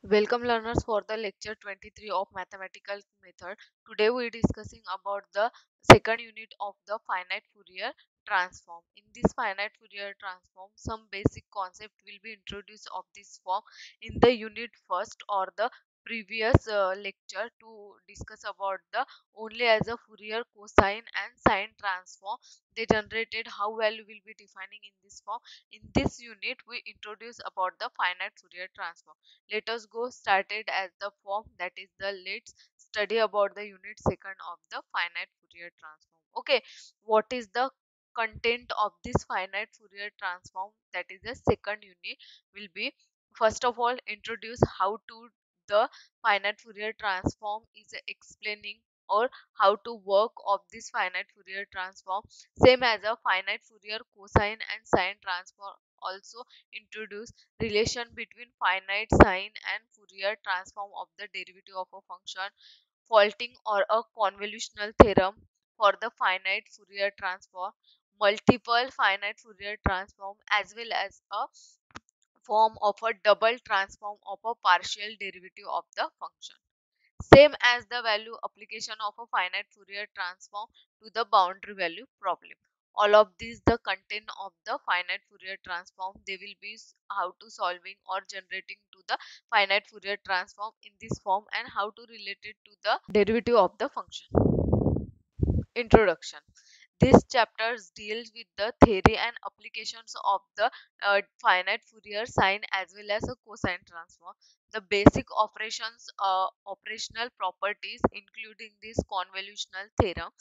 Welcome learners for the lecture 23 of mathematical method. Today we are discussing about the second unit of the finite Fourier transform. In this finite Fourier transform, some basic concept will be introduced of this form in the unit first or the previous lecture to discuss about the only as a Fourier cosine and sine transform they generated, how value will be defining in this form. In this unit we introduce about the finite Fourier transform. Let us go started as the form, that is the let's study about the unit second of the finite Fourier transform. Okay, what is the content of this finite Fourier transform, that is the second unit, will be first of all introduce how to the finite Fourier transform is explaining or how to work of this finite Fourier transform, same as a finite Fourier cosine and sine transform also introduce relation between finite sine and Fourier transform of the derivative of a function, faulting or a convolutional theorem for the finite Fourier transform, multiple finite Fourier transform, as well as a form of a double transform of a partial derivative of the function, same as the value application of a finite Fourier transform to the boundary value problem. All of these the content of the finite Fourier transform, they will be how to solving or generating to the finite Fourier transform in this form and how to relate it to the derivative of the function. Introduction. This chapters deals with the theory and applications of the finite Fourier sine as well as a cosine transform. The basic operational properties, including this convolutional theorem.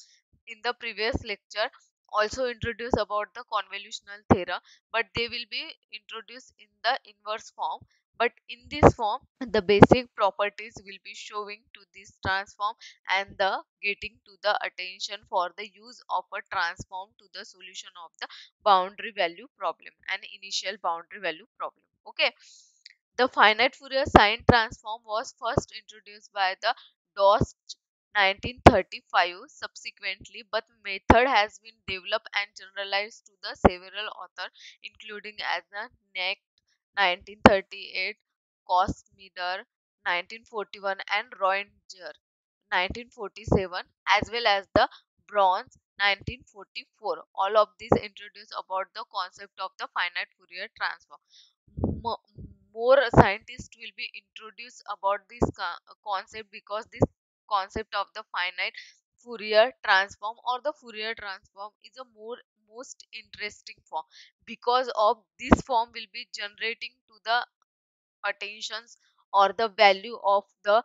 In the previous lecture, also introduced about the convolutional theorem, but they will be introduced in the inverse form. But in this form, the basic properties will be showing to this transform and the getting to the attention for the use of a transform to the solution of the boundary value problem and initial boundary value problem. Okay, the finite Fourier sine transform was first introduced by the Dost 1935 subsequently, but method has been developed and generalized to the several authors, including as the Neck 1938, Cosmider 1941, and Roentger 1947, as well as the Bronze 1944. All of these introduce about the concept of the finite Fourier transform. Mo- More scientists will be introduced about this concept, because this concept of the finite Fourier transform or the Fourier transform is a most interesting form, because of this form will be generating to the attentions or the value of the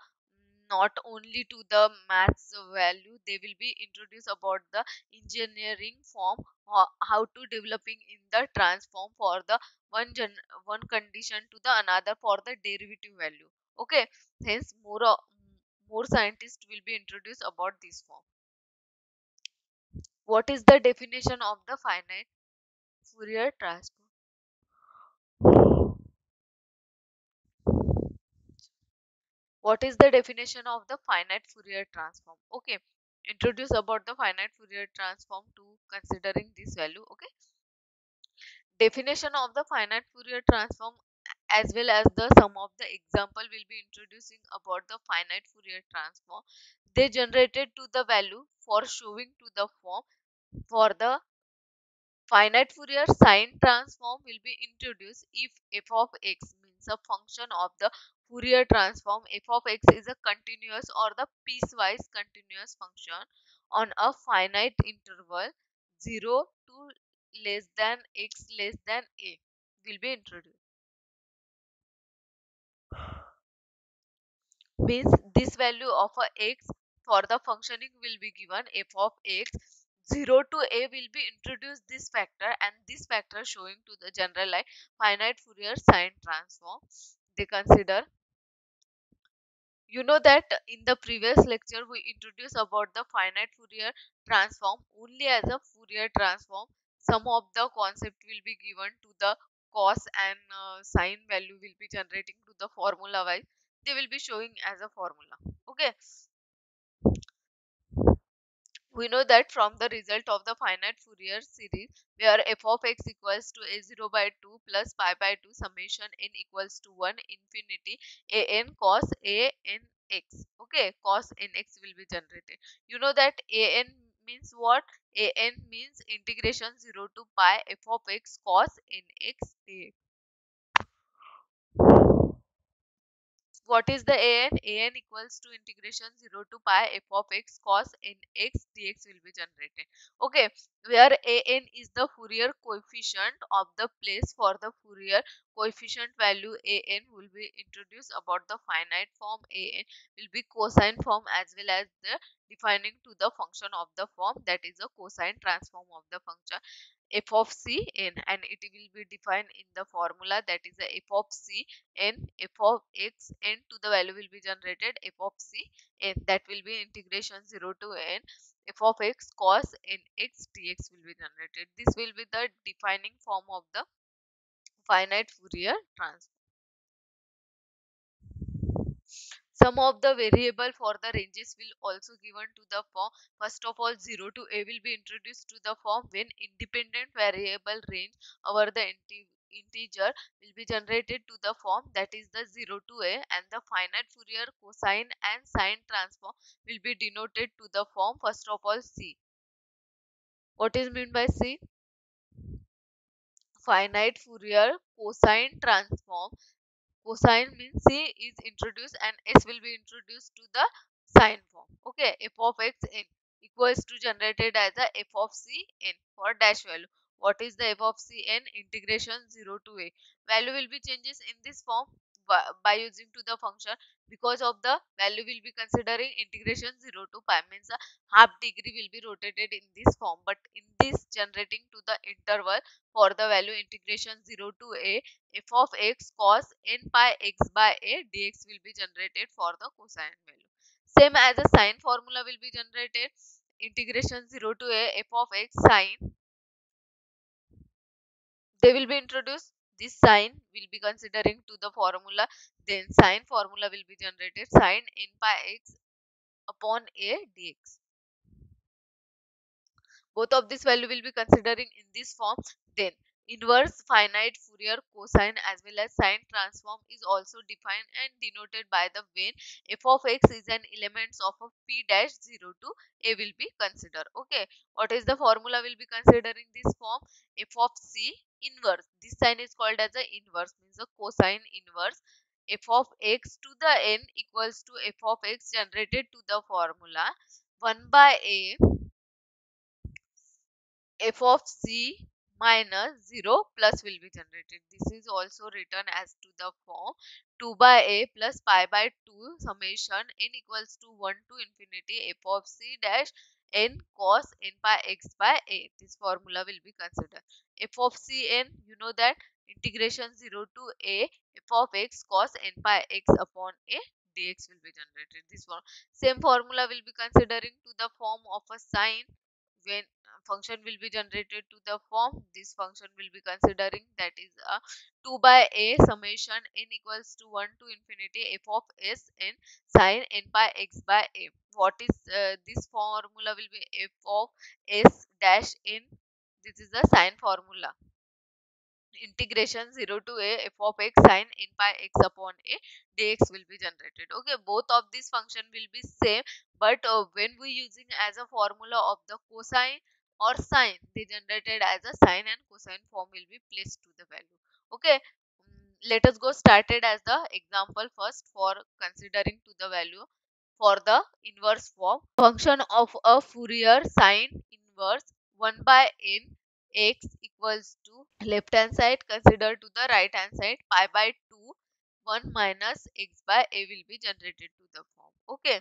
not only to the maths value, they will be introduced about the engineering form, how to developing in the transform for the one condition to the another for the derivative value. Okay, hence more scientists will be introduced about this form. What is the definition of the finite Fourier transform? What is the definition of the finite Fourier transform? Okay, introduce about the finite Fourier transform to considering this value. Okay, definition of the finite Fourier transform, as well as the some of the example will be introducing about the finite Fourier transform. They generated to the value for showing to the form for the finite Fourier sine transform will be introduced if f of x means a function of the Fourier transform. F of x is a continuous or the piecewise continuous function on a finite interval 0 to less than x less than a will be introduced. Means this value of a x for the functioning will be given f of x. 0 to a will be introduced this factor, and this factor showing to the generalized finite Fourier sine transform. They consider, you know that in the previous lecture we introduced about the finite Fourier transform only as a Fourier transform. Some of the concept will be given to the cos and sine value will be generating to the formula wise. They will be showing as a formula. Okay, We know that from the result of the finite Fourier series where f of x equals to a0 by 2 plus pi by 2 summation n equals to 1 infinity a n cos a n x. Okay, cos nx will be generated. You know that a n means what? A n means integration 0 to pi f of x cos nx dx. What is the an? An equals to integration 0 to pi f of x cos nx dx will be generated. Okay, where an is the Fourier coefficient of the place for the Fourier coefficient value an will be introduced about the finite form an will be cosine form as well as the defining to the function of the form, that is a cosine transform of the function f of c n, and it will be defined in the formula, that is the f of c n f of x n to the value will be generated f of c n, that will be integration 0 to n f of x cos n x dx will be generated. This will be the defining form of the finite Fourier transform. Some of the variable for the ranges will also given to the form. First of all, 0 to a will be introduced to the form when independent variable range over the integer will be generated to the form, that is the 0 to a, and the finite Fourier cosine and sine transform will be denoted to the form. First of all, C. What is meant by C? Finite Fourier cosine transform. Cosine means C is introduced and S will be introduced to the sine form. Okay, f of x n equals to generated as a f of c n for dash value. What is the f of c n? Integration 0 to a. Value will be changes in this form by using to the function, because of the value will be considering integration 0 to pi, means a half degree will be rotated in this form, but in this generating to the interval for the value integration 0 to a, f of x cos n pi x by a dx will be generated for the cosine value. Same as the sine formula will be generated. Integration 0 to a f of x sine, they will be introduced. This sine will be considering to the formula. Then sine formula will be generated, sine n pi x upon a dx. Both of this value will be considering in this form. Then inverse finite Fourier cosine as well as sine transform is also defined and denoted by the when f of x is an element of a p dash 0 to a will be considered. Okay, what is the formula will be considering this form? F of c inverse, this sign is called as a inverse, means a cosine inverse f of x to the n equals to f of x generated to the formula 1 by a f of c minus 0 plus will be generated. This is also written as to the form 2 by a plus pi by 2 summation n equals to 1 to infinity f of c dash n cos n pi x by a. This formula will be considered. F of c n, you know that integration 0 to a f of x cos n pi x upon a dx will be generated. This form. Same formula will be considering to the form of a sine when function will be generated to the form. This function will be considering, that is a 2 by a summation n equals to 1 to infinity f of s n sine n by x by a. What is this formula will be f of s dash n, this is the sine formula. Integration 0 to a f of x sine n pi x upon a dx will be generated. Okay, both of these function will be same, but when we using as a formula of the cosine or sine, they generated as a sine and cosine form will be placed to the value. Okay, let us go started as the example first for considering to the value for the inverse form. Function of a Fourier sine inverse 1 by n x equals to left hand side consider to the right hand side pi by 2 1 minus x by a will be generated to the form. Okay,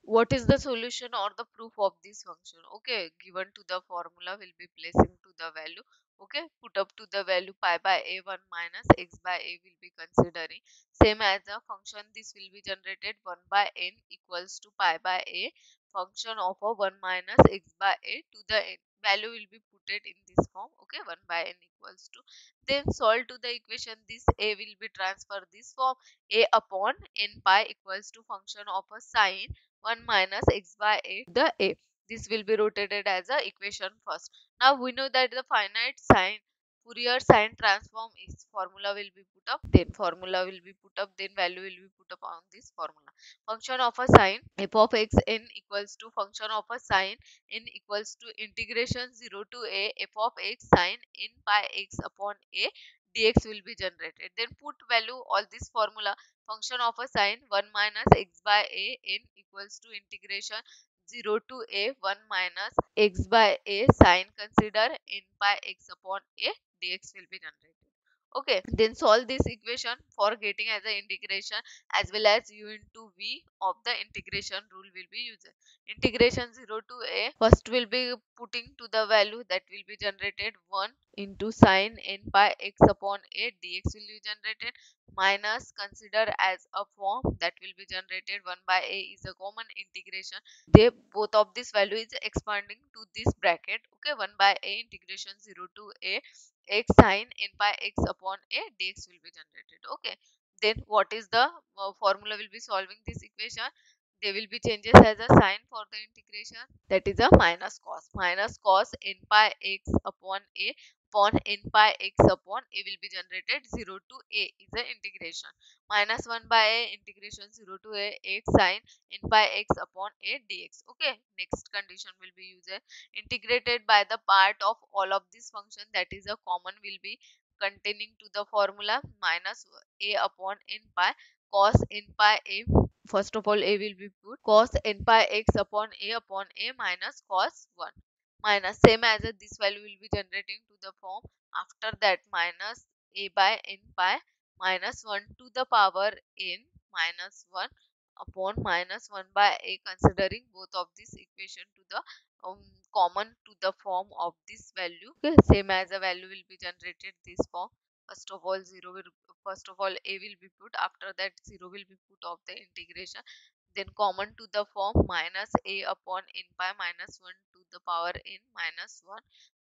what is the solution or the proof of this function? Okay, given to the formula will be placing to the value. Okay, put up to the value pi by a 1 minus x by a will be considering. Same as the function, this will be generated 1 by n equals to pi by a function of a 1 minus x by a to the n. Value will be put it in this form. Okay, 1 by n equals to, then solve to the equation. This a will be transferred this form, a upon n pi equals to function of a sine 1 minus x by a to the a. This will be rotated as a equation first. Now we know that the finite sine Fourier sine transform is formula will be put up, then formula will be put up, then value will be put up on this formula. Function of a sine f of x n equals to function of a sine n equals to integration 0 to a f of x sine n by x upon a dx will be generated. Then put value all this formula. Function of a sine 1 minus x by a n equals to integration 0 to a 1 minus x by a sine consider n by x upon a dx will be generated. Okay, then solve this equation for getting as a integration as well as u into v of the integration rule will be used. Integration 0 to a first will be putting to the value that will be generated 1 into sine n by x upon a dx will be generated minus consider as a form that will be generated 1 by a is a common integration. They both of this value is expanding to this bracket. Okay, 1 by a integration 0 to a x sine n by x upon a dx will be generated. Okay, then what is the formula will be solving this equation? There will be changes as a sign for the integration, that is a minus cos n by x upon a upon n by x upon a will be generated. 0 to a is the integration minus 1 by a integration 0 to a x sine n by x upon a dx. Okay, next condition will be used integrated by the part of all of this function, that is a common will be containing to the formula minus a upon n by cos n by a. First of all, a will be put cos n by x upon a minus cos 1 minus same as this value will be generating to the form. After that minus a by n by minus 1 to the power n minus 1 upon minus 1 by a, considering both of this equation to the common to the form of this value. Okay, same as a value will be generated this form. First of all, first of all a will be put, after that 0 will be put of the integration, then common to the form minus a upon n by minus 1 to the power n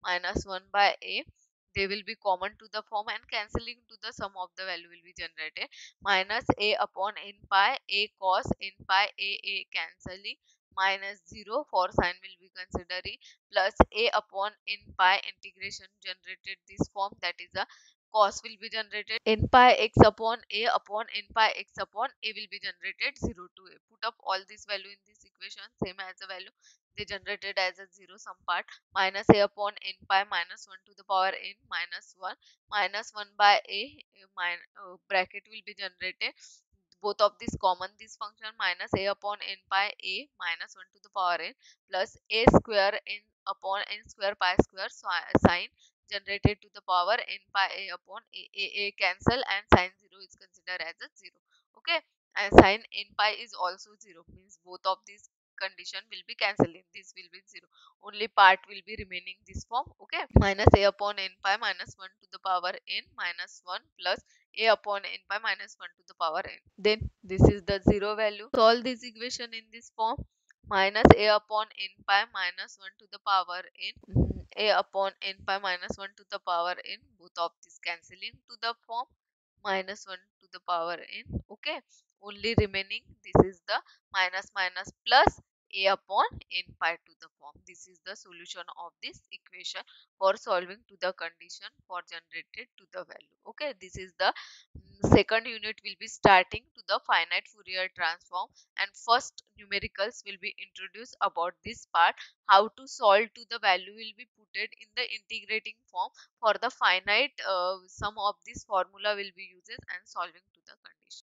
minus 1 by a. They will be common to the form and cancelling to the sum of the value will be generated minus a upon n by a cos n by a cancelling minus 0 for sign will be considering plus a upon n by integration generated this form, that is a cos will be generated n pi x upon n pi x upon a will be generated 0 to a. Put up all this value in this equation, same as the value they generated as a 0 some part minus a upon n pi minus 1 to the power n minus 1 minus 1 by a bracket will be generated. Both of this common this function minus a upon n pi a minus 1 to the power n plus a square n upon n square pi square sine generated to the power n pi a upon a cancel and sine 0 is considered as a 0. Okay, and sine n pi is also 0, means both of these condition will be cancelling, this will be 0, only part will be remaining this form. Okay, minus a upon n pi minus 1 to the power n minus 1 plus a upon n pi minus 1 to the power n. Then this is the 0 value. Solve this equation in this form minus a upon n pi minus 1 to the power n a upon n pi minus 1 to the power n, both of this cancelling to the form minus 1 to the power n. Okay, only remaining this is the minus minus plus a upon n pi to the form. This is the solution of this equation for solving to the condition for generated to the value. Okay, this is the second unit will be starting to the finite Fourier transform, and first numericals will be introduced about this part, how to solve to the value will be put in the integrating form. For the finite sum of this formula will be used and solving to